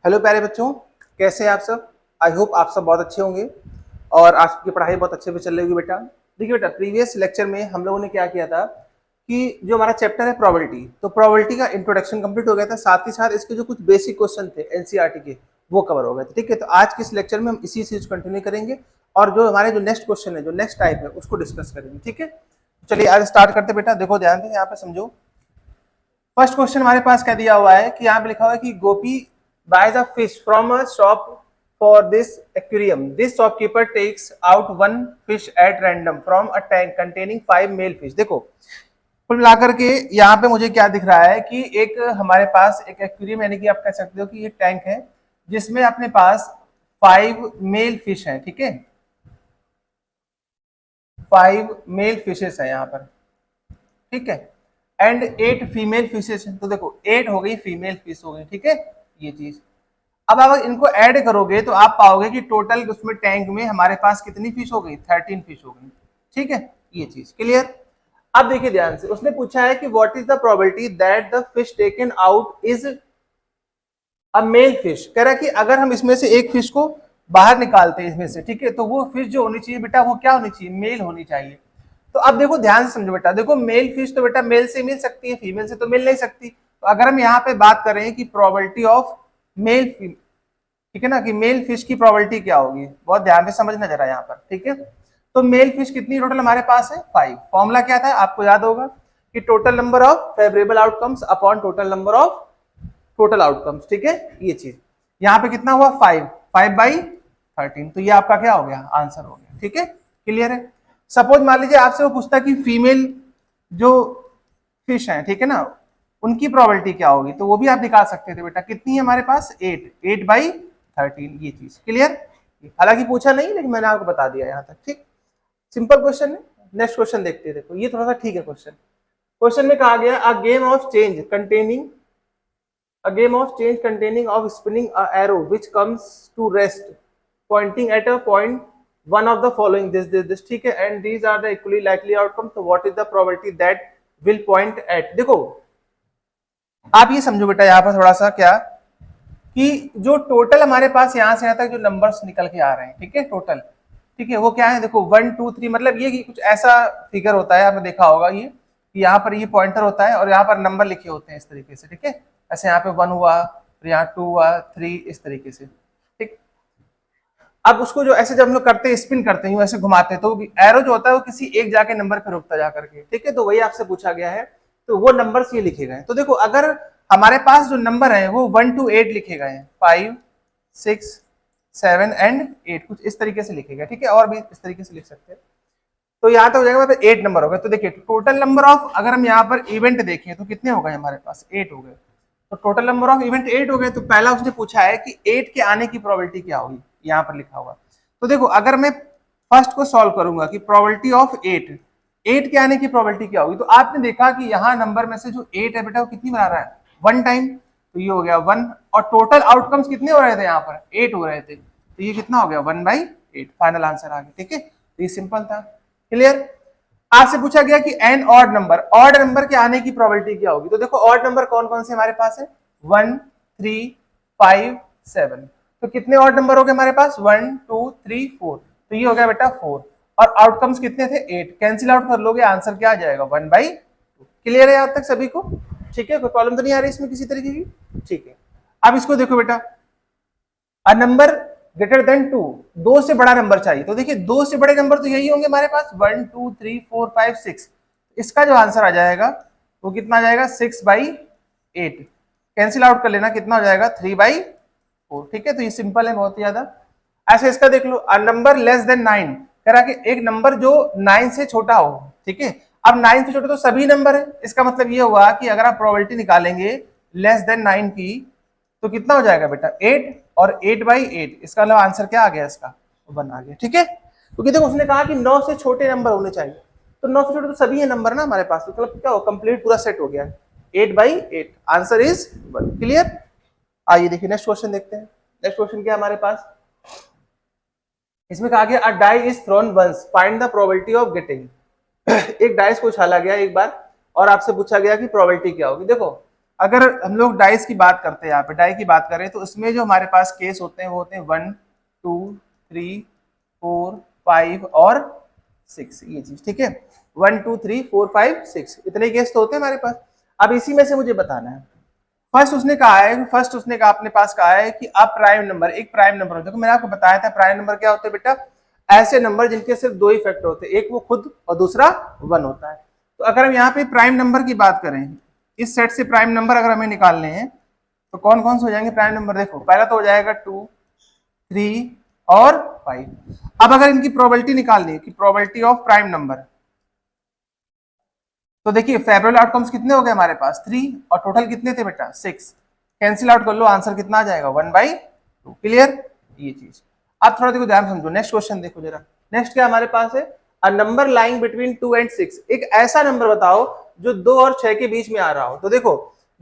Hello प्यारे बच्चों, कैसे हैं आप सब। आई होप आप सब बहुत अच्छे होंगे और आपकी पढ़ाई बहुत अच्छे से चल रही होगी बेटा। देखिए बेटा, प्रीवियस लेक्चर में हम लोगों ने क्या किया था कि जो हमारा चैप्टर है प्रोबेबिलिटी, तो प्रोबेबिलिटी का इंट्रोडक्शन कंप्लीट हो गया था, साथ ही साथ इसके जो कुछ बेसिक क्वेश्चन थे एनसीईआरटी के वो कवर हो गए थे। ठीक है, तो आज के इस लेक्चर में हम इसी चीज कंटिन्यू करेंगे और जो हमारे जो नेक्स्ट क्वेश्चन है, जो नेक्स्ट टाइप है, उसको डिस्कस करेंगे। ठीक है, चलिए आज स्टार्ट करते बेटा। देखो ध्यान से यहाँ पे समझो। फर्स्ट क्वेश्चन हमारे पास क्या दिया हुआ है कि यहाँ पे लिखा हुआ है कि गोपी buys a fish from a shop for this aquarium. This shopkeeper takes out one fish at random from a tank containing 5 male fish. देखो कुल मिलाकर के यहाँ पे मुझे क्या दिख रहा है कि एक हमारे पास एक एक्वेरियम, यानी कि आप कह सकते हो कि ये टैंक है जिसमें अपने पास 5 मेल फिश है। ठीक है, 5 मेल फिशेस है यहाँ पर। ठीक है, एंड 8 फीमेल फिशेस है। तो देखो 8 हो गई फीमेल फिश हो गई। ठीक है, ये चीज अब आप इनको ऐड करोगे तो आप पाओगे कि टोटल उसमें टैंक में हमारे पास कितनी फिश हो गई, 13 फिश हो गई। ठीक है, ये चीज क्लियर। अब देखिए ध्यान से, उसने पूछा है कि what is the probability that the fish taken out is a male fish. कह रहा है कि अगर हम इसमें से एक फिश को बाहर निकालते हैं इसमें से, ठीक है, तो वो फिश जो होनी चाहिए बेटा वो क्या होनी चाहिए, मेल होनी चाहिए। तो अब देखो ध्यान से समझो बेटा, देखो मेल फिश तो बेटा मेल से मिल सकती है, फीमेल से तो मिल नहीं सकती। तो अगर हम यहाँ पे बात करें कि प्रोबेबिलिटी ऑफ मेल, ठीक है ना, कि मेल फिश की प्रोबेबिलिटी क्या होगी, बहुत ध्यान से समझना जरा यहाँ पर। ठीक है, तो मेल फिश कितनी टोटल हमारे पास है, 5। फॉर्मूला क्या था आपको याद होगा कि total number of favourable outcomes upon total number of total outcomes. ठीक है, ये चीज यहाँ पे कितना हुआ, 5/13। तो ये आपका क्या हो गया, आंसर हो गया। ठीक है, क्लियर है। सपोज मान लीजिए आपसे वो पूछता कि फीमेल जो फिश है, ठीक है ना, उनकी प्रोबेबिलिटी क्या होगी, तो वो भी आप दिखा सकते थे बेटा। कितनी है हमारे पास, 8/13। ये चीज क्लियर। हालांकि पूछा नहीं लेकिन मैंने आपको बता दिया यहाँ तक। ठीक, सिंपल क्वेश्चन है। नेक्स्ट क्वेश्चन देखते हैं। देखो ये थोड़ा सा ठीक है क्वेश्चन। क्वेश्चन में कहा गया a game of change containing of spinning a arrow which comes to rest pointing at a point one of the following this ठीक है, and these are the equally likely outcomes. So what is the probability that will point at। देखो आप ये समझो बेटा यहाँ पर थोड़ा सा क्या कि जो टोटल हमारे पास यहाँ से यहाँ तक जो नंबर्स निकल के आ रहे हैं, ठीक है, टोटल, ठीक है, वो क्या है, देखो 1 2 3, मतलब ये कि कुछ ऐसा फिगर होता है, आपने देखा होगा ये कि यहाँ पर ये पॉइंटर होता है और यहाँ पर नंबर लिखे होते हैं इस तरीके से। ठीक है, ऐसे यहाँ पे 1 हुआ, फिर यहाँ 2 हुआ, 3, इस तरीके से। ठीक, अब उसको जो ऐसे जब हम लोग करते हैं, स्पिन करते हैं, ऐसे घुमाते हैं, तो एरो जो होता है वो किसी एक जाके नंबर पे रुकता जा करके। ठीक है, तो वही आपसे पूछा गया है, तो वो नंबर्स ये लिखे गए। तो देखो अगर हमारे पास जो नंबर है वो 1 to 8 लिखे गए हैं, 5 6 7 एंड 8, कुछ इस तरीके से लिखे गए। ठीक है, और भी इस तरीके से लिख सकते हैं। तो यहाँ तक हो जाएगा, मतलब 8 नंबर हो गए। तो देखिए टोटल नंबर ऑफ, अगर हम यहाँ पर इवेंट देखें तो कितने हो गए हमारे पास, 8 हो गए। तो टोटल नंबर ऑफ इवेंट 8 हो गए। तो पहला उसने पूछा है कि 8 के आने की प्रोबेबिलिटी क्या होगी, यहाँ पर लिखा हुआ। तो देखो अगर मैं फर्स्ट को सॉल्व करूंगा कि प्रोबेबिलिटी ऑफ 8 के आने की प्रोबेबिलिटी क्या होगी, तो आपने देखा कि यहाँ नंबर में से जो 8 है बेटा वो कितनी बना रहा है, 1 टाइम। तो ये हो गया 1, और टोटल आउटकम्स कितने हो रहे थे, यहाँ पर 8 हो रहे थे, तो ये कितना हो गया, 1/8। फाइनल आंसर आ गया। ठीक है, तो ये सिंपल था। क्लियर। आपसे पूछा गया कि एन ऑड नंबर के आने की प्रोबेबिलिटी क्या होगी। तो देखो ऑड नंबर कौन कौन से हमारे पास है, 1 3 5 7। तो कितने ऑड नंबर हो गए हमारे पास, 1 2 3 4। तो ये हो गया बेटा 4, और आउटकम्स कितने थे, 8। कैंसिल आउट कर लोगे, आंसर क्या आ जाएगा, 1/2। क्लियर है यहाँ तक सभी को। ठीक है, कोई प्रॉब्लम तो नहीं आ रही इसमें किसी तरीके की। ठीक है, अब इसको देखो बेटा, अ नंबर ग्रेटर देन 2, 2 से बड़ा नंबर चाहिए। तो देखिए 2 से बड़े नंबर तो यही होंगे हमारे पास, 1 2 3 4 5 6। इसका जो आंसर आ जाएगा वो कितना आ जाएगा, 6/8। कैंसिल आउट कर लेना, कितना हो जाएगा, 3/4। ठीक है, तो ये सिंपल है बहुत ही ज्यादा। ऐसे इसका देख लो, अ नंबर लेस देन 9, कह रहा कि एक नंबर जो 9 से छोटा हो। ठीक है, अब 9 से छोटे तो सभी नंबर है, इसका मतलब ये हुआ कि अगर आप प्रोबेबिलिटी निकालेंगे लेस देन 9 की, तो कितना हो जाएगा बेटा, 8, और 8/8। इसका मतलब आंसर क्या आ गया, इसका 1 आ गया। ठीक है, क्योंकि देखो उसने कहा कि 9 से छोटे नंबर होने चाहिए, तो 9 से छोटे तो सभी है नंबर ना हमारे पास, तो मतलब क्या हो, कंप्लीट पूरा सेट हो गया, 8/8। Answer is 1। क्लियर। आइए देखिए नेक्स्ट क्वेश्चन देखते हैं। नेक्स्ट क्वेश्चन क्या है हमारे पास, इसमें कहा गया a die is thrown once, find the probability of getting. एक डाइस को उछाला गया एक बार और आपसे पूछा गया कि प्रोबेबिलिटी क्या होगी। देखो अगर हम लोग डाइस की बात करते हैं, यहाँ पे डाई की बात करें तो इसमें जो हमारे पास केस होते हैं वो होते हैं 1 2 3 4 5 और 6, ये चीज ठीक है। 1 2 3 4 5 6 इतने केस तो होते हैं हमारे पास। अब इसी में से मुझे बताना है, फर्स्ट उसने कहा अपने पास कहा है कि अब प्राइम नंबर, एक प्राइम नंबर होता है। मैंने आपको बताया था प्राइम नंबर क्या होते हैं बेटा, ऐसे नंबर जिनके सिर्फ दो ही फैक्टर होते हैं, एक वो खुद और दूसरा 1 होता है। तो अगर हम यहाँ पे प्राइम नंबर की बात करें, इस सेट से प्राइम नंबर अगर हमें निकालने हैं तो कौन कौन से हो जाएंगे प्राइम नंबर, देखो पहला तो हो जाएगा 2 3 और 5। अब अगर इनकी प्रोबेबिलिटी निकालनी है कि प्रोबेबिलिटी ऑफ प्राइम नंबर, तो देखिए फेवरेबल आउटकम्स कितने हो गए हमारे पास 3 और टोटल कितने थे बेटा 6, कैंसिल आउट कर लो, आंसर कितना आ जाएगा 1/2। क्लियर ये चीज। अब थोड़ा देखो ध्यान समझो, नेक्स्ट क्वेश्चन देखो जरा। नेक्स्ट क्या हमारे पास है, a number lying between 2 and 6, एक ऐसा नंबर बताओ जो 2 और 6 के बीच में आ रहा हो। तो देखो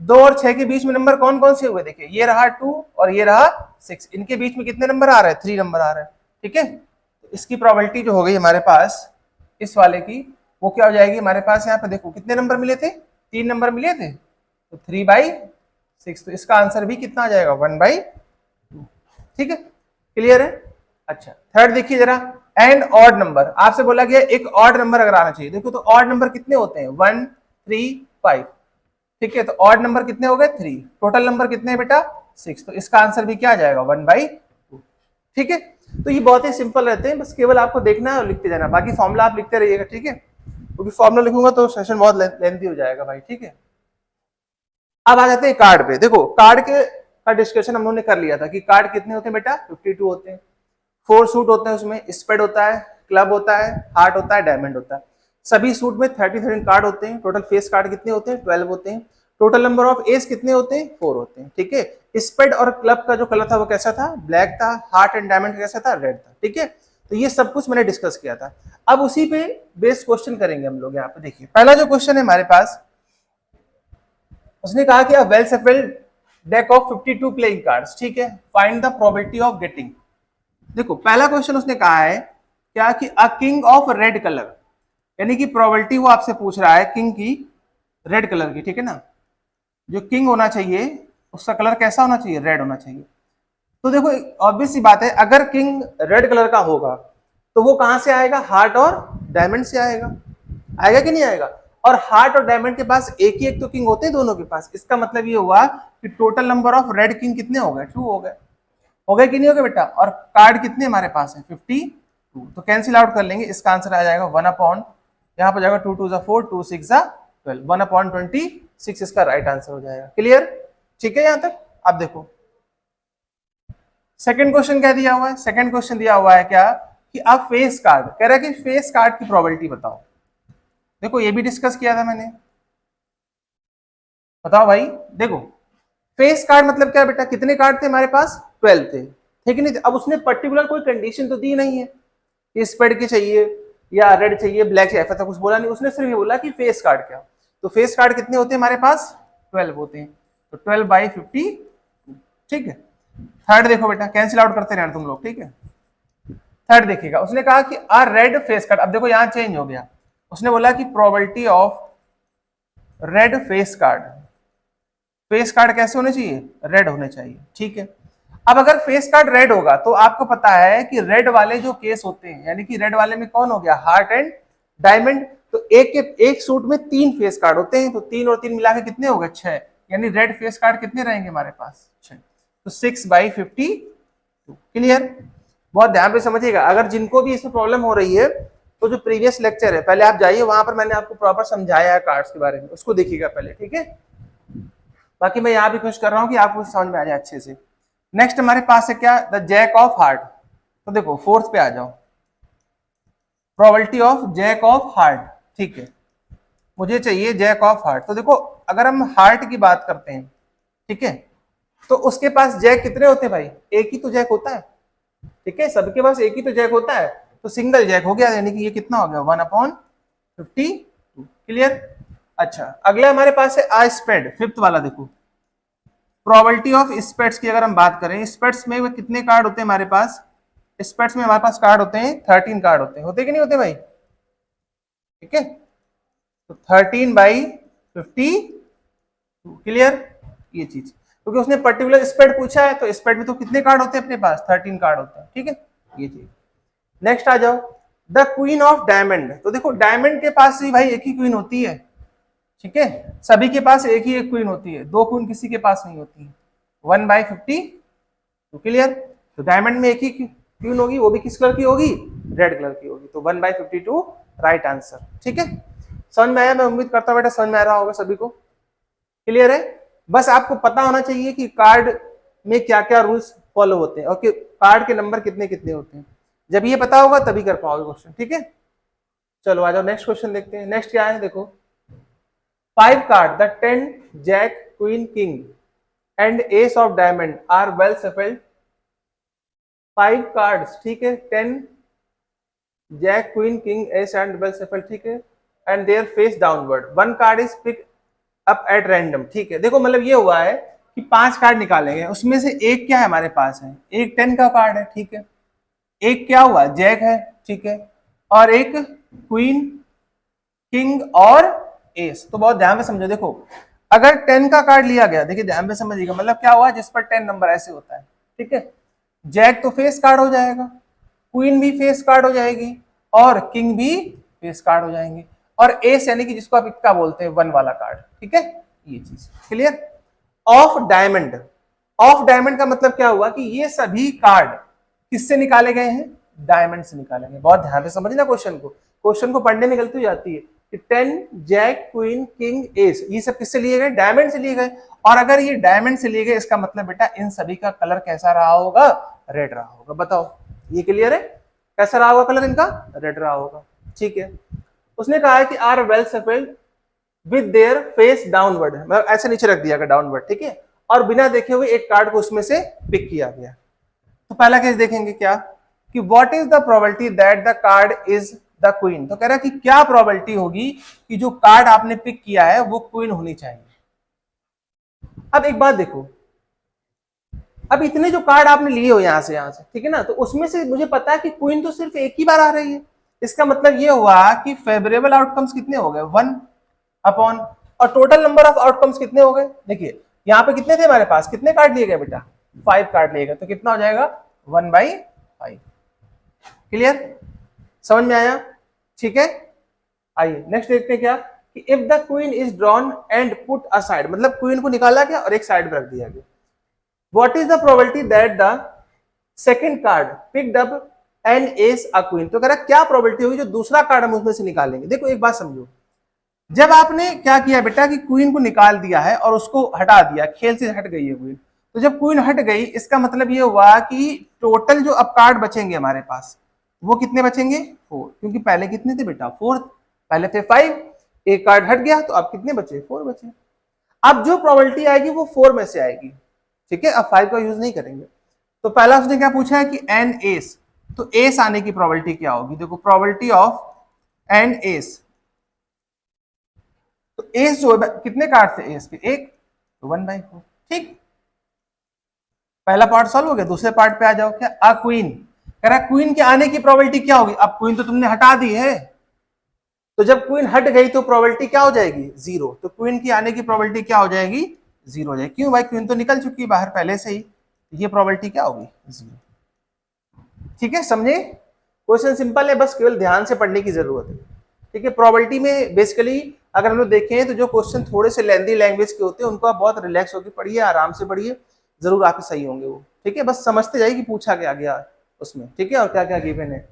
2 और 6 के बीच में नंबर कौन कौन से हुए, देखिए ये रहा 2 और ये रहा 6, इनके बीच में कितने नंबर आ रहे हैं, 3 नंबर आ रहे हैं। ठीक है, इसकी प्रोबेबिलिटी जो हो गई हमारे पास इस वाले की, वो क्या हो जाएगी हमारे पास, यहाँ पे देखो कितने नंबर मिले थे, 3 नंबर मिले थे, तो 3/6, तो इसका आंसर भी कितना आ जाएगा 1/2। ठीक है, क्लियर है। अच्छा थर्ड देखिए जरा, एंड ऑड नंबर, आपसे बोला गया एक ऑड नंबर अगर आना चाहिए। देखो तो ऑड नंबर कितने होते हैं 1 3 5, ठीक है, तो ऑड नंबर कितने हो गए 3, टोटल नंबर कितने हैं बेटा 6, तो इसका आंसर भी क्या आ जाएगा 1/2। ठीक है, तो ये बहुत ही सिंपल रहते हैं, बस केवल आपको देखना है और लिखते जाना, बाकी फॉर्मूला आप लिखते रहिएगा। ठीक है, क्योंकि फॉर्मूला लिखूंगा तो सेशन बहुत लेंथी हो जाएगा भाई। ठीक है, अब आ जाते हैं कार्ड पे। देखो कार्ड के का डिस्कशन हम लोगों ने कर लिया था कि कार्ड कितने होते हैं बेटा 52 होते हैं, 4 सूट होते हैं, उसमें स्पेड होता है, क्लब होता है, हार्ट होता है, डायमंड होता है। सभी सूट में 30 कार्ड होते हैं। टोटल फेस कार्ड कितने होते हैं 12 होते हैं। टोटल नंबर ऑफ एस कितने होते हैं 4 होते हैं। ठीक है, स्पेड और क्लब का जो कलर था वो कैसा था, ब्लैक था। हार्ट एंड डायमंड कैसा था, रेड था। ठीक है, तो ये सब कुछ मैंने डिस्कस किया था। अब उसी पे बेस्ड क्वेश्चन करेंगे हम लोग। यहाँ पे देखिए पहला जो क्वेश्चन है हमारे पास, उसने कहा कि a well shuffled deck of 52 playing cards, ठीक है, find the probability of getting. देखो पहला क्वेश्चन उसने कहा है क्या कि a king of red colour, यानी कि प्रोबेबिलिटी वो आपसे पूछ रहा है किंग की रेड कलर की। ठीक है ना, जो किंग होना चाहिए उसका कलर कैसा होना चाहिए, रेड होना चाहिए। तो देखो ऑब्वियस सी बात है, अगर किंग रेड कलर का होगा तो वो कहां से आएगा, हार्ट और डायमंड से आएगा। आएगा कि नहीं आएगा, और हार्ट और डायमंड के पास एक ही एक तो किंग होते हैं दोनों के पास। इसका मतलब ये हुआ कि total number of red king कितने हो गए, 2 हो गए। हो गए कि नहीं हो गए बेटा, और कार्ड कितने हमारे पास है 52, तो कैंसिल आउट कर लेंगे, इसका आंसर आ जाएगा 1/, यहाँ पर जाएगा 2 2 4 2 6 12, 1/26 इसका राइट आंसर हो जाएगा। क्लियर, ठीक है यहां तक। आप देखो सेकंड क्वेश्चन क्या दिया हुआ है, सेकंड क्वेश्चन दिया हुआ है क्या कि आप फेस कार्ड, कह रहा है कि फेस कार्ड की प्रोबेबिलिटी बताओ। देखो ये भी डिस्कस किया था मैंने, बताओ भाई। देखो फेस कार्ड मतलब क्या बेटा, कितने कार्ड थे हमारे पास 12 थे, ठीक है नहीं। अब उसने पर्टिकुलर कोई कंडीशन तो दी नहीं है कि स्पेड की चाहिए या रेड चाहिए, ब्लैक चाहिए, ऐसा कुछ बोला नहीं। उसने सिर्फ ये बोला कि फेस कार्ड क्या। तो फेस कार्ड कितने होते हैं हमारे पास 12 होते हैं, तो 12/50। ठीक है, थर्ड देखो बेटा, कैंसिल आउट करते रहना तुम लोग। ठीक है, थर्ड देखिएगा, उसने कहा कि आ रेड फेस कार्ड। अब देखो यहां चेंज हो गया, उसने बोला कि probability of red face card, face card कैसे होने चाहिए, रेड होने चाहिए। ठीक है, अब अगर फेस कार्ड रेड होगा तो आपको पता है कि रेड वाले जो केस होते हैं, यानी कि रेड वाले में कौन हो गया, हार्ट एंड डायमंड। तो एक सूट में 3 फेस कार्ड होते हैं, तो 3 और 3 मिला के कितने हो गए 6, यानी रेड फेस कार्ड कितने रहेंगे हमारे पास 6, तो 6/52। क्लियर, बहुत ध्यान पे समझिएगा। अगर जिनको भी इसमें प्रॉब्लम हो रही है तो जो प्रीवियस लेक्चर है पहले आप जाइए, वहां पर मैंने आपको प्रॉपर समझाया है कार्ड्स के बारे में, उसको देखिएगा पहले। ठीक है, बाकी मैं यहाँ भी कोशिश कर रहा हूँ कि आपको समझ में आ जाए अच्छे से। नेक्स्ट हमारे पास है क्या, द जैक ऑफ हार्ट। तो देखो फोर्थ पे आ जाओ, probability of jack of heart. ठीक है, मुझे चाहिए जैक ऑफ हार्ट। तो देखो अगर हम हार्ट की बात करते हैं, ठीक है, तो उसके पास जैक कितने होते हैं भाई, एक ही तो जैक होता है। ठीक है, सबके पास एक ही तो जैक होता है, तो सिंगल जैक हो गया, यानी कि ये कितना हो गया 1/52। क्लियर। अच्छा अगला हमारे पास है आ स्पेड, फिफ्थ वाला। देखो प्रोबेबिलिटी ऑफ स्पेड्स की अगर हम बात करें, स्पेड्स में कितने कार्ड होते हैं हमारे पास, स्पेड्स में हमारे पास कार्ड होते हैं 13 कार्ड होते कि नहीं होते भाई। ठीक है, तो 13/50 क्लियर, ये चीज, क्योंकि उसने पर्टिकुलर स्प्रेड पूछा है, तो स्प्रेड में तो कितने कार्ड होते हैं अपने पास, 13 कार्ड होते हैं, ठीक है, ये चीज। नेक्स्ट आ जाओ, द क्वीन ऑफ डायमंड। तो देखो डायमंड के पास भी भाई एक ही क्वीन होती है, ठीक है, सभी के पास एक ही एक क्वीन होती है, दो क्वीन किसी के पास नहीं होती है, 1/50, तो क्लियर। तो डायमंड में एक ही क्वीन होगी, वो भी किस कलर की होगी, रेड कलर की होगी, तो 1/52 राइट आंसर, ठीक है। समझ में आया, मैं उम्मीद करता हूँ बेटा समझ में आ रहा होगा सभी को, क्लियर है। बस आपको पता होना चाहिए कि कार्ड में क्या क्या रूल्स फॉलो होते हैं और कि कार्ड के नंबर कितने कितने होते हैं, जब ये पता होगा तभी कर पाओगे क्वेश्चन, ठीक है। चलो आ जाओ नेक्स्ट क्वेश्चन देखते हैं। नेक्स्ट क्या है, देखो 5 card the 10 jack queen king and ace of diamond are well shuffled. 5 cards, ठीक है, 10 jack queen king ace and well shuffled, ठीक है, and there face downward, one card is pick up at random, ठीक है। देखो मतलब ये हुआ है कि 5 कार्ड निकाले गए, उसमें से एक क्या है हमारे पास है, एक 10 का कार्ड है, ठीक है, एक क्या हुआ जैक है, ठीक है, और एक क्वीन किंग और एस। तो बहुत ध्यान से समझो, देखो अगर 10 का कार्ड लिया गया, देखिए ध्यान से समझिएगा, मतलब क्या हुआ जिस पर 10 नंबर ऐसे होता है, ठीक है, जैक तो फेस कार्ड हो जाएगा, क्वीन भी फेस कार्ड हो जाएगी, और किंग भी फेस कार्ड हो जाएंगे, और एस यानी कि जिसको आप इक्का बोलते हैं, 1 वाला कार्ड, ठीक है, ये चीज clear. Of diamond, of diamond का मतलब क्या हुआ कि ये सभी कार्ड किससे निकाले गए हैं, डायमंड से निकाले गए। बहुत ध्यान से समझना क्वेश्चन को, क्वेश्चन को पढ़ने में गलती हो जाती है कि 10 जैक क्वीन किंग एस ये सब किससे लिए गए, डायमंड से लिए गए, और अगर ये डायमंड से लिए गए इसका मतलब बेटा इन सभी का कलर कैसा रहा होगा, रेड रहा होगा। बताओ ये क्लियर है, कैसा रहा होगा कलर इनका, रेड रहा होगा, ठीक है। उसने कहा है कि are well shuffled with their face downward, मतलब ऐसे नीचे रख दिया गया डाउनवर्ड, ठीक है, और बिना देखे हुए एक कार्ड को उसमें से पिक किया गया। तो पहला केस देखेंगे क्या, कि what is the probability that the card is the queen. तो कह रहा है कि क्या प्रोबेबिलिटी होगी कि जो कार्ड आपने पिक किया है वो क्वीन होनी चाहिए। अब एक बात देखो, अब इतने जो कार्ड आपने लिए हो यहां से, ठीक है ना, तो उसमें से मुझे पता है कि क्वीन तो सिर्फ एक ही बार आ रही है, इसका मतलब ये हुआ कि फेवरेबल आउटकम्स कितने हो गए, 1 अपॉन, और टोटल नंबर ऑफ आउटकम्स कितने हो गए, देखिए यहाँ पे कितने थे हमारे पास, कितने कार्ड लिए गए बेटा, 5 कार्ड लिए गए, तो कितना हो जाएगा 1/5, क्लियर, समझ में आया, ठीक है। आइए नेक्स्ट देखते हैं क्या, कि if the queen is drawn and put aside, मतलब क्वीन को निकाला गया और एक साइड में रख दिया गया, what is the probability that the second card picked up an S a queen. तो कह रहा क्या प्रोबेबिलिटी होगी जो दूसरा कार्ड हम उसमें से निकालेंगे। देखो एक बात समझो, जब आपने क्या किया बेटा कि क्वीन को निकाल दिया है और उसको हटा दिया, खेल से हट गई है क्वीन, तो जब क्वीन हट गई इसका मतलब ये हुआ कि टोटल जो अब कार्ड बचेंगे हमारे पास वो कितने बचेंगे, 4, क्योंकि पहले कितने थे बेटा 4, पहले थे 5, एक कार्ड हट गया तो अब कितने बचे, 4 बचे। अब जो प्रोबेबिलिटी आएगी वो 4 में से आएगी, ठीक है, अब 5 का यूज नहीं करेंगे। तो पहला उसने क्या पूछा है कि एन एस, तो एस आने की प्रोबेबिलिटी क्या होगी, देखो प्रोबेबिलिटी ऑफ एन एस, तो एस जो है कितने कार्ड थे एस के, एक, तो 1/4, ठीक, पहला पार्ट सॉल्व हो गया। दूसरे पार्ट पे आ जाओ, क्या अ क्वीन, कह रहा क्वीन के आने की प्रोबेबिलिटी क्या होगी, अब क्वीन तो तुमने हटा दी है, तो जब क्वीन हट गई तो प्रोबेबिलिटी क्या हो जाएगी, 0, तो क्वीन की आने की प्रोबेबिलिटी क्या हो जाएगी, 0 हो जाएगी, क्यों भाई क्वीन तो निकल चुकी है बाहर पहले से ही, ये प्रोबेबिलिटी क्या होगी, 0, ठीक है, समझे, क्वेश्चन सिंपल है, बस केवल ध्यान से पढ़ने की जरूरत है, ठीक है। प्रोबेबिलिटी में बेसिकली अगर हम लोग देखें तो जो क्वेश्चन थोड़े से लेंदी लैंग्वेज के होते हैं उनको आप बहुत रिलैक्स होकर पढ़िए, आराम से पढ़िए, जरूर आपके सही होंगे वो, ठीक है, बस समझते जाइए कि पूछा क्या गया उसमें, ठीक है, और क्या क्या गिवन है।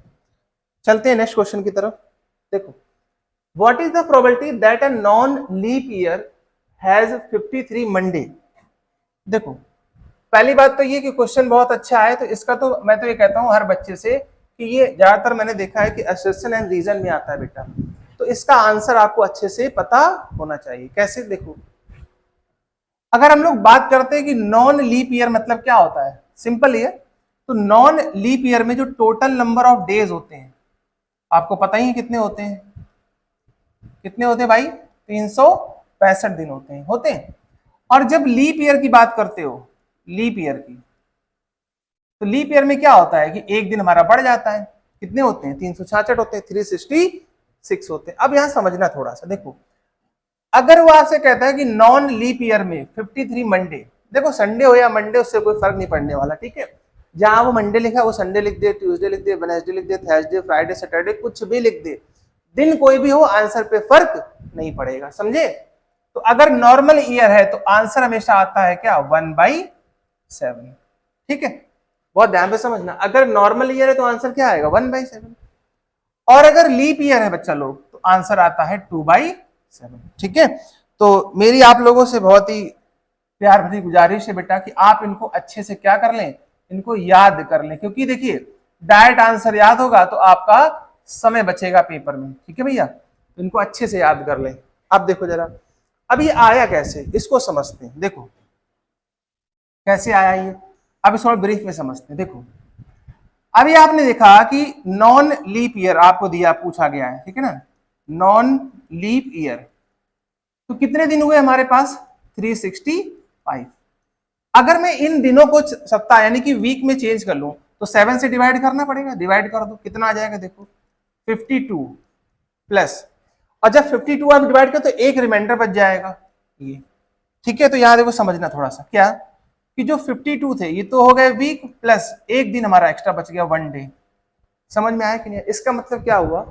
चलते हैं नेक्स्ट क्वेश्चन की तरफ। देखो what is the probability that a non leap year has 53 Monday. देखो पहली बात तो ये कि क्वेश्चन बहुत अच्छा है, तो इसका तो मैं तो ये कहता हूं हर बच्चे से कि ये ज्यादातर मैंने देखा है कि असर्शन एंड रीजन में आता है बेटा, तो इसका आंसर आपको अच्छे से पता होना चाहिए। कैसे, देखो अगर हम लोग बात करते हैं कि नॉन लीप ईयर मतलब क्या होता है, सिंपल है, तो नॉन लीप ईयर में जो टोटल नंबर ऑफ डेज होते हैं आपको पता ही है कितने होते हैं, कितने होते हैं भाई, 365 दिन होते हैं। और जब लीप ईयर की बात करते हो, लीप ईयर की, तो लीप ईयर में क्या होता है कि एक दिन हमारा बढ़ जाता है, कितने होते हैं, 366 होते हैं, 366 होते हैं। अब यहां समझना थोड़ा सा, देखो अगर वो आपसे कहता है कि नॉन लीप ईयर में 53 मंडे, देखो संडे हो या मंडे उससे कोई फर्क नहीं पड़ने वाला, ठीक है, जहां वो मंडे लिखा है वो संडे लिख दे, ट्यूसडे लिख दे, वेडनेसडे लिख दे, थर्सडे, फ्राइडे, सैटरडे, कुछ भी लिख दे, दिन कोई भी हो आंसर पे फर्क नहीं पड़ेगा, समझे। तो अगर नॉर्मल ईयर है तो आंसर हमेशा आता है क्या 1/7, ठीक है, बहुत ध्यान से समझना, अगर नॉर्मल ईयर है तो आंसर क्या आएगा 1/7, और अगर लीप ईयर है बच्चा लोग तो आंसर आता है 2/7, ठीक है। तो मेरी आप लोगों से बहुत ही प्यार भरी गुजारिश है बेटा कि आप इनको अच्छे से क्या कर लें, इनको याद कर लें, क्योंकि देखिए डायरेक्ट आंसर याद होगा तो आपका समय बचेगा पेपर में, ठीक है भैया, तो इनको अच्छे से याद कर लें। अब देखो जरा, अब ये आया कैसे इसको समझते हैं, देखो कैसे आया ये, अब इस ब्रीफ में समझते हैं। देखो अभी आपने देखा कि नॉन लीप ईयर आपको दिया, पूछा गया है, ठीक है ना, नॉन लीप ईयर, तो कितने दिन हुए हमारे पास 365। अगर मैं इन दिनों को सप्ताह यानी कि वीक में चेंज कर लूं तो 7 से डिवाइड करना पड़ेगा, डिवाइड कर दो कितना आ जाएगा, देखो 52 प्लस, और जब 52 आप डिवाइड कर तो एक रिमाइंडर बच जाएगा ये, ठीक है। तो यहां देखो समझना थोड़ा सा क्या, कि जो 52 थे ये तो हो गए वीक, प्लस एक दिन हमारा एक्स्ट्रा बच गया 1 डे, समझ में आया कि नहीं। इसका मतलब क्या हुआ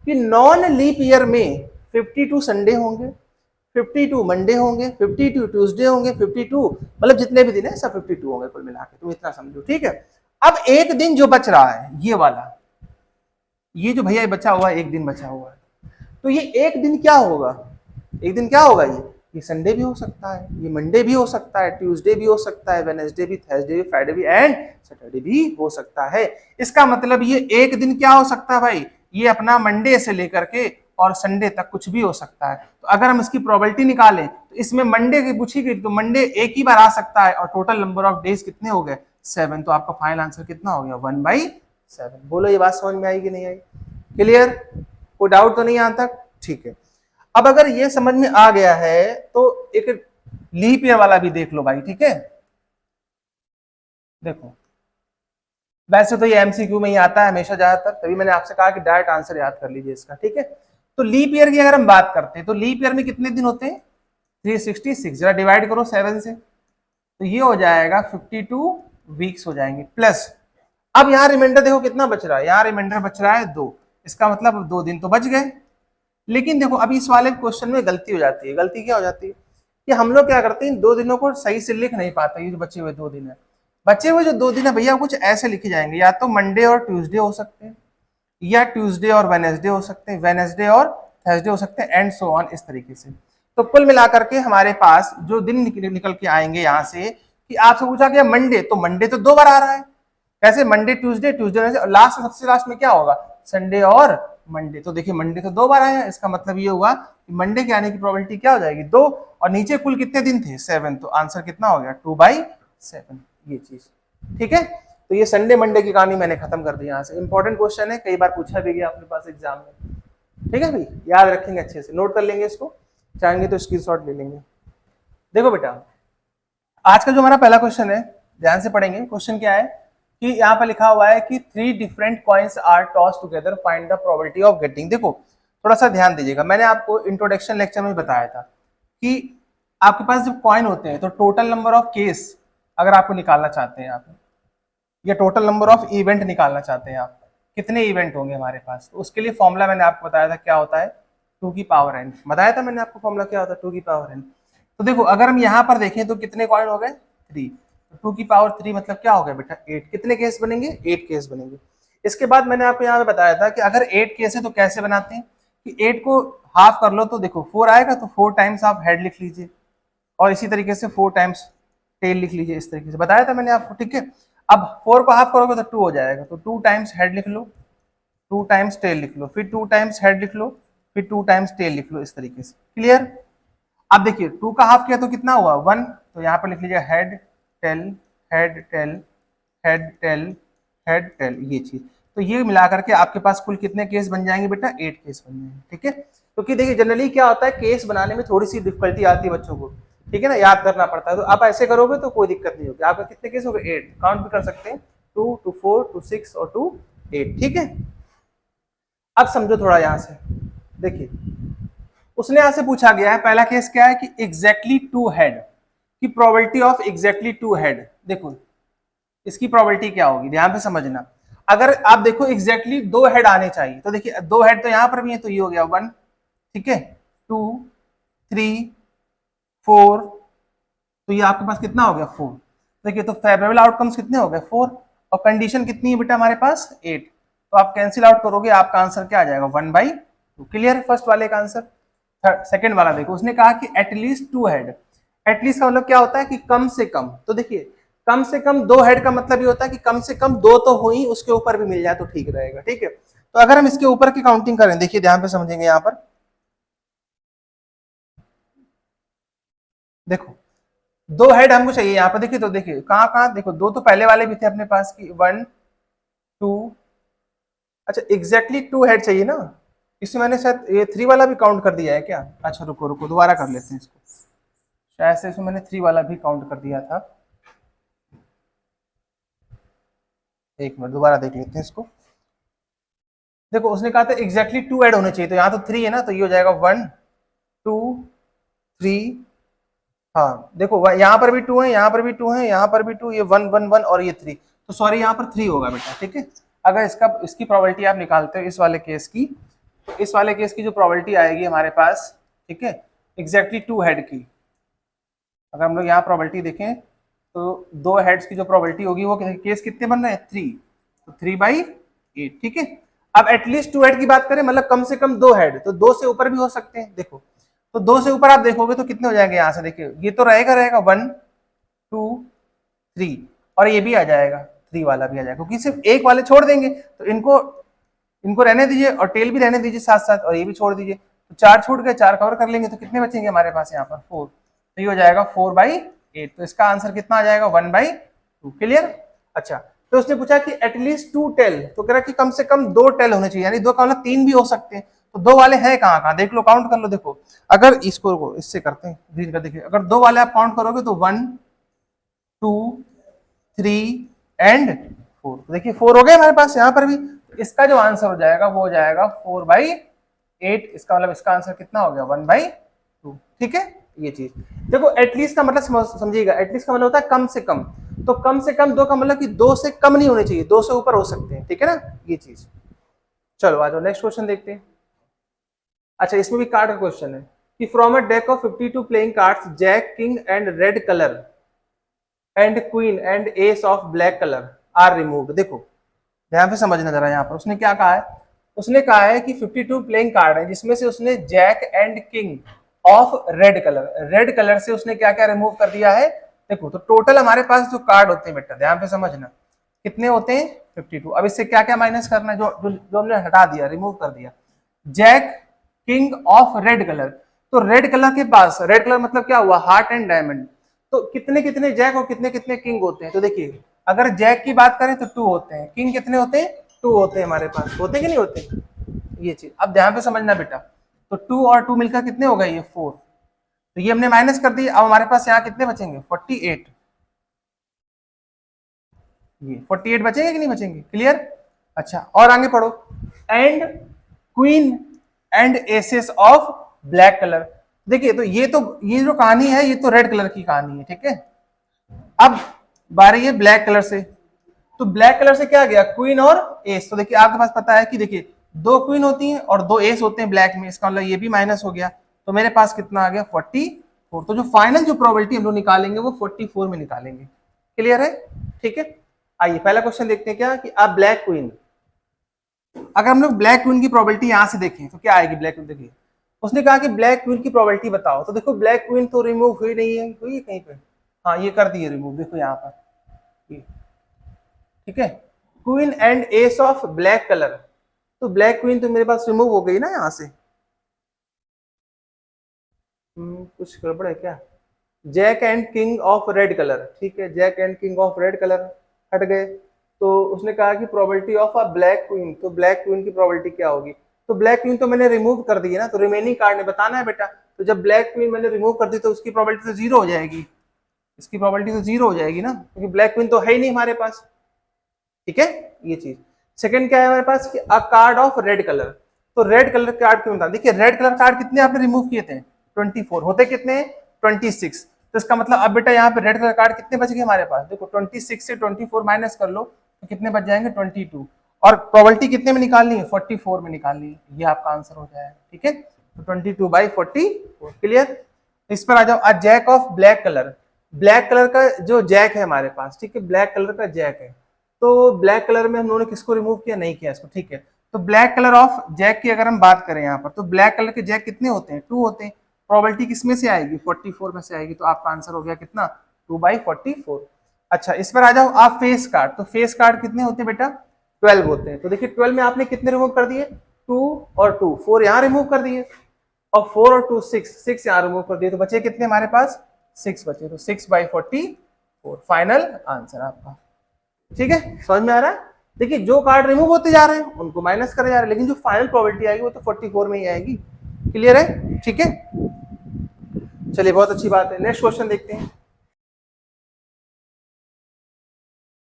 कि नॉन लीप ईयर में 52 संडे होंगे, 52 मंडे होंगे, 52 ट्यूसडे होंगे, 52 मतलब जितने भी दिन है सब 52 होंगे कुल मिला के, तुम इतना समझो, ठीक है। अब एक दिन जो बच रहा है ये वाला, ये जो भैया बचा हुआ है एक दिन बचा हुआ है, तो ये एक दिन क्या होगा, एक दिन क्या होगा, ये संडे भी हो सकता है, ये मंडे भी हो सकता है, ट्यूसडे भी हो सकता है, वेडनेसडे भी, थर्सडे भी, फ्राइडे भी एंड सैटरडे भी हो सकता है। इसका मतलब ये एक दिन क्या हो सकता है भाई, ये अपना मंडे से लेकर के और संडे तक कुछ भी हो सकता है। तो अगर हम इसकी प्रोबेबिलिटी निकालें तो इसमें मंडे की पूछी गई तो मंडे एक ही बार आ सकता है, और टोटल नंबर ऑफ डेज कितने हो गए 7, तो आपका फाइनल आंसर कितना हो गया 1/7। बोलो ये बात समझ में आई कि नहीं आई, क्लियर, कोई डाउट तो नहीं यहाँ तक, ठीक है। अब अगर ये समझ में आ गया है तो एक लीप ईयर वाला भी देख लो भाई, ठीक है। देखो वैसे तो ये एमसीक्यू में ही आता है हमेशा ज्यादातर, तभी मैंने आपसे कहा कि डायरेक्ट आंसर याद कर लीजिए इसका, ठीक है। तो लीप ईयर की अगर हम बात करते हैं तो लीप ईयर में कितने दिन होते हैं 366, जरा डिवाइड करो 7 से, तो ये हो जाएगा 52 वीक्स हो जाएंगे, प्लस अब यहाँ रिमाइंडर देखो कितना बच रहा है, यहाँ रिमाइंडर बच रहा है 2, इसका मतलब 2 दिन तो बच गए। लेकिन देखो अभी इस वाले क्वेश्चन में गलती हो जाती है, गलती क्या हो जाती है कि हम लोग क्या करते हैं 2 दिनों को सही से लिख नहीं पाते, ये जो बचे हुए 2 दिन है, बचे हुए जो 2 दिन है भैया कुछ ऐसे लिखे जाएंगे, या तो मंडे और ट्यूसडे हो सकते हैं, या ट्यूसडे और वेनेसडे हो सकते हैं, वेनेसडे और थर्सडे हो सकते हैं, एंड सो ऑन, इस तरीके से। तो कुल मिलाकर के हमारे पास जो दिन निकल के आएंगे यहाँ से, कि आपसे पूछा गया मंडे, तो मंडे तो 2 बार आ रहा है, कैसे मंडे ट्यूसडे, ट्यूसडे लास्ट, सबसे लास्ट में क्या होगा संडे और मंडे, तो देखिए मंडे तो 2 बार आया, इसका मतलब ये हुआ कि मंडे के आने की प्रोबेबिलिटी क्या हो जाएगी 2, और नीचे कुल कितने दिन थे 7, तो आंसर कितना हो गया 2/7, ये चीज, ठीक है। तो ये संडे मंडे की कहानी मैंने खत्म कर दी यहाँ से, इंपॉर्टेंट क्वेश्चन है, कई बार पूछा भी गया अपने पास एग्जाम में, ठीक है भाई, याद रखेंगे अच्छे से, नोट कर लेंगे इसको, चाहेंगे तो स्क्रीनशॉट ले लेंगे। देखो बेटा आज का जो हमारा पहला क्वेश्चन है ध्यान से पढ़ेंगे, क्वेश्चन क्या है कि यहाँ पर लिखा हुआ है कि 3 different coins are toss together, find the probability of getting. देखो थोड़ा सा ध्यान दीजिएगा, मैंने आपको इंट्रोडक्शन लेक्चर में बताया था कि आपके पास जब कॉइन होते हैं तो टोटल नंबर ऑफ केस अगर आपको निकालना चाहते हैं आप, या टोटल नंबर ऑफ इवेंट निकालना चाहते हैं आप, कितने इवेंट होंगे हमारे पास, तो उसके लिए फॉर्मूला मैंने आपको बताया था क्या होता है 2 की पावर n, बताया था मैंने आपको फॉर्मूला क्या होता है 2 की पावर n। तो देखो अगर हम यहाँ पर देखें तो कितने कॉइन हो गए 3, 2 की पावर 3 मतलब क्या हो गया बेटा 8, कितने केस बनेंगे 8 केस बनेंगे। इसके बाद मैंने आपको यहाँ पे बताया था कि अगर 8 केस है तो कैसे बनाते हैं, कि 8 को हाफ कर लो तो देखो 4 आएगा, तो 4 टाइम्स आप हेड लिख लीजिए, और इसी तरीके से 4 टाइम्स टेल लिख लीजिए, इस तरीके से बताया था मैंने आपको, ठीक है। अब 4 को हाफ करोगे तो 2 हो जाएगा, तो 2 टाइम्स हेड लिख लो, 2 टाइम्स टेल लिख लो, फिर 2 टाइम्स हेड लिख लो, फिर 2 टाइम्स टेल लिख लो, इस तरीके से, क्लियर। अब देखिए 2 का हाफ किया तो कितना हुआ 1, तो यहाँ पर लिख लीजिए head tail head tail head tail head tail, ये चीज, तो ये मिलाकर के आपके पास कुल कितने केस बन जाएंगे बेटा 8 केस बन जाएंगे, ठीक है। क्योंकि देखिए जनरली क्या होता है केस बनाने में थोड़ी सी डिफिकल्टी आती है बच्चों को, ठीक है ना, याद करना पड़ता है, तो आप ऐसे करोगे तो कोई दिक्कत नहीं होगी। आपका कितने केस हो गए 8, काउंट भी कर सकते हैं 2 2 4 2 6 और 2 8, ठीक है। अब समझो थोड़ा यहां से, देखिए उसने यहां से पूछा गया है, पहला केस क्या है कि एग्जैक्टली टू हेड की probability of exactly two head. देखो इसकी प्रोबेबिलिटी क्या होगी, ध्यान से समझना। अगर आप देखो एग्जैक्टली दो हेड आने चाहिए, तो देखिए दो हेड तो यहां पर भी है, तो ये हो गया 1, ठीक है, 2, 3, 4, तो ये आपके पास कितना हो गया 4। देखिए तो फेवरेबल आउटकम्स कितने हो गए 4, और कंडीशन कितनी है बेटा हमारे पास 8, तो आप कैंसिल आउट करोगे, आपका आंसर क्या आ जाएगा 1/2। क्लियर है फर्स्ट वाले का आंसर। सेकंड वाला देखो, उसने कहा कि एटलीस्ट टू हेड। एटलीस्ट का मतलब क्या होता है कि कम से कम, तो देखिए कम से कम दो हेड का मतलब ये होता है कि कम से कम दो तो हो ही, उसके ऊपर भी मिल जाए तो ठीक रहेगा, ठीक है। तो अगर हम इसके ऊपर की काउंटिंग करें, देखिए ध्यान पे समझेंगे यहां पर, देखो दो हेड हमको चाहिए यहाँ पर। देखिए तो देखिए कहाँ कहाँ, देखो दो तो पहले वाले भी थे अपने पास की 1, 2, अच्छा एग्जैक्टली टू हेड चाहिए ना। इसमें मैंने शायद ये 3 वाला भी काउंट कर दिया है क्या, अच्छा रुको रुको दोबारा कर लेते हैं इसको, शायद से इसमें मैंने 3 वाला भी काउंट कर दिया था। एक मिनट दोबारा देख लेते हैं इसको। देखो उसने कहा था एग्जैक्टली टू हेड होने चाहिए, तो यहाँ तो 3 है ना, तो ये हो जाएगा 1, 2, 3, हाँ देखो यहाँ पर भी 2 है, यहाँ पर भी 2 है, यहाँ पर भी 2, ये 1, 1, 1 और ये 3, तो सॉरी यहाँ पर 3 होगा बेटा, ठीक है। अगर इसकी प्रोबेबिलिटी आप निकालते हो इस वाले केस की, तो इस वाले केस की जो प्रोबेबिलिटी आएगी हमारे पास, ठीक है, एग्जैक्टली टू हेड की, अगर हम लोग यहाँ प्रोबेबिलिटी देखें तो दो हेड्स की जो प्रोबेबिलिटी होगी वो केस कितने बन रहे हैं 3, तो 3/8, ठीक है। अब एटलीस्ट टू हेड की बात करें, मतलब कम से कम दो हेड, तो दो से ऊपर भी हो सकते हैं। देखो तो दो से ऊपर आप देखोगे तो कितने हो जाएंगे, यहाँ से देखिए ये तो रहेगा रहेगा 1, 2, 3, और ये भी आ जाएगा 3 वाला भी आ जाएगा, क्योंकि सिर्फ एक वाले छोड़ देंगे, तो इनको इनको रहने दीजिए और टेल भी रहने दीजिए साथ साथ, और ये भी छोड़ दीजिए, तो 4 छूट गए, 4 कवर कर लेंगे, तो कितने बचेंगे हमारे पास यहाँ पर 4, तो ये हो जाएगा 4/8, तो इसका आंसर कितना आ जाएगा 1/2। क्लियर। अच्छा तो उसने पूछा कि एटलीस्ट 2 टेल, तो कह रहा कि कम से कम 2 टेल होने चाहिए, यानी दो का मतलब 3 भी हो सकते हैं, तो दो वाले हैं कहाँ कहाँ, देख लो काउंट कर लो। देखो अगर इसको इससे करते हैं ग्रीन का, देखिए अगर दो वाले आप काउंट करोगे तो 1, 2, 3 एंड 4, तो देखिए 4 हो गए हमारे पास यहाँ पर भी। इसका जो आंसर हो जाएगा वो हो जाएगा 4/8, इसका मतलब इसका आंसर कितना हो गया 1/2, ठीक है। ये चीज देखो, एटलीस्ट का मतलब समझिएगा, एटलीस्ट का मतलब होता है कम से कम, तो कम से कम दो का मतलब कि दो से कम नहीं होने चाहिए, दो से ऊपर हो सकते हैं, ठीक है ना, ये चीज। चलो आ जाओ नेक्स्ट क्वेश्चन देखते हैं। अच्छा इसमें भी कार्ड का क्वेश्चन है कि from a deck of 52 playing cards, jack, king and red colour and queen and ace of black colour are removed. देखो ध्यान से समझना जरा, यहाँ पर उसने क्या कहा है, उसने कहा है कि 52 प्लेइंग कार्ड है, जिसमें से उसने jack and king of red colour से उसने क्या क्या रिमूव कर दिया है। देखो तो टोटल हमारे पास जो कार्ड होते हैं बेटा, ध्यान से समझना, कितने होते हैं 52। अब इससे क्या क्या माइनस करना है, जो हमने हटा दिया, रिमूव कर दिया, jack king of red colour, तो रेड कलर के पास, रेड कलर मतलब क्या हुआ हार्ट एंड डायमंड, तो कितने कितने जैक और कितने कितने किंग होते हैं, तो देखिए अगर जैक की बात करें तो 2 होते हैं, किंग कितने होते हैं 2 होते हैं हमारे पास, होते कि नहीं होते, ये चीज अब ध्यान पे समझना बेटा। तो 2 और 2 मिलकर कितने हो गए ये 4, तो ये हमने माइनस कर दिए, अब हमारे पास यहाँ कितने बचेंगे 48, ये 48 बचेंगे कि नहीं बचेंगे, क्लियर। अच्छा और आगे पढ़ो, and queen and aces of black colour. देखिए तो ये जो कहानी है ये तो रेड कलर की कहानी है, ठीक है। अब बारी है ब्लैक कलर से, तो ब्लैक कलर से क्या गया क्वीन और एस, तो देखिए आपके पास पता है कि देखिए 2 क्वीन होती हैं और 2 एस होते हैं ब्लैक में, इसका मतलब ये भी माइनस हो गया, तो मेरे पास कितना आ गया 44, तो जो फाइनल जो प्रोबेबिलिटी हम लोग निकालेंगे वो 44 में निकालेंगे। क्लियर है, ठीक है। आइए पहला क्वेश्चन देखते हैं क्या कि आप ब्लैक क्वीन, अगर हम लोग ब्लैक क्वीन की प्रोबेबिलिटी यहां से देखें तो क्या आएगी ब्लैक क्वीन, देखिए उसने कहा कि ब्लैक क्वीन की प्रोबेबिलिटी बताओ, तो देखो ब्लैक क्वीन तो रिमूव हुई नहीं है, हुई है कहीं पे, हाँ ये कर दी है रिमूव, देखो यहाँ पर, ठीक है, queen and ace of black colour, तो ब्लैक क्वीन तो मेरे पास रिमूव हो गई ना यहाँ से, कुछ गड़बड़ है क्या, jack and king of red colour, ठीक है, jack and king of red colour हट गए, तो उसने कहा कि probability of a black queen, तो ब्लैक क्वीन की प्रोबेबिलिटी क्या होगी, तो ब्लैक क्वीन तो मैंने रिमूव कर दी है ना, तो रिमेनिंग कार्ड ने बताना है बेटा, तो जब ब्लैक क्वीन मैंने रिमूव कर दी तो उसकी प्रोबेबिलिटी तो जीरो हो जाएगी, इसकी प्रोबेबिलिटी तो जीरो हो जाएगी ना, क्योंकि ब्लैक क्वीन तो है ही नहीं हमारे पास, ठीक है, ये चीज। सेकंड क्या है हमारे पास कि अ कार्ड ऑफ रेड कलर, तो रेड कलर कार्ड क्यों था? देखिए रेड कलर कार्ड कितने आपने रिमूव किए थे? 24 होते कितने? 26। तो इसका मतलब अब बेटा यहाँ पे रेड कलर कार्ड कितने बच गए हमारे पास? देखो 26 से 24 माइनस कर लो तो कितने बच जाएंगे? 22। और प्रोबेबिलिटी कितने में निकालनी है? 44 में निकालनी है। ये आपका आंसर हो जाएगा। ठीक है, तो 22/44। क्लियर? इस पर आ जाओ। A jack of black colour, black colour का जो जैक है हमारे पास, ठीक है, ब्लैक कलर का जैक है। तो ब्लैक कलर में हम लोगों ने किसको रिमूव किया? नहीं किया इसको। ठीक है, तो ब्लैक कलर ऑफ जैक की अगर हम बात करें यहाँ पर, तो ब्लैक कलर के जैक कितने होते हैं? 2 होते हैं। प्रोबेबिलिटी किसमें से आएगी? 44 में से आएगी। तो आपका आंसर हो गया कितना? 2/44। अच्छा, इस पर आ जाओ आप फेस कार्ड। तो फेस कार्ड कितने होते हैं बेटा? 12 होते हैं। तो देखिए 12 में आपने कितने रिमूव कर दिए? 2 और 2, 4 यहाँ रिमूव कर दिए, और 4 और 2 6 यहाँ रिमूव कर दिए। तो बचे कितने हमारे पास? 6 बचे। तो 6/44 फाइनल आंसर आपका। ठीक है, समझ में आ रहा है? देखिए जो कार्ड रिमूव होते जा रहे हैं उनको माइनस करे जा रहे हैं, लेकिन जो फाइनल प्रोबेबिलिटी आएगी वो तो 44 में ही आएगी। क्लियर है? ठीक है, चलिए बहुत अच्छी बात है। नेक्स्ट क्वेश्चन देखते हैं।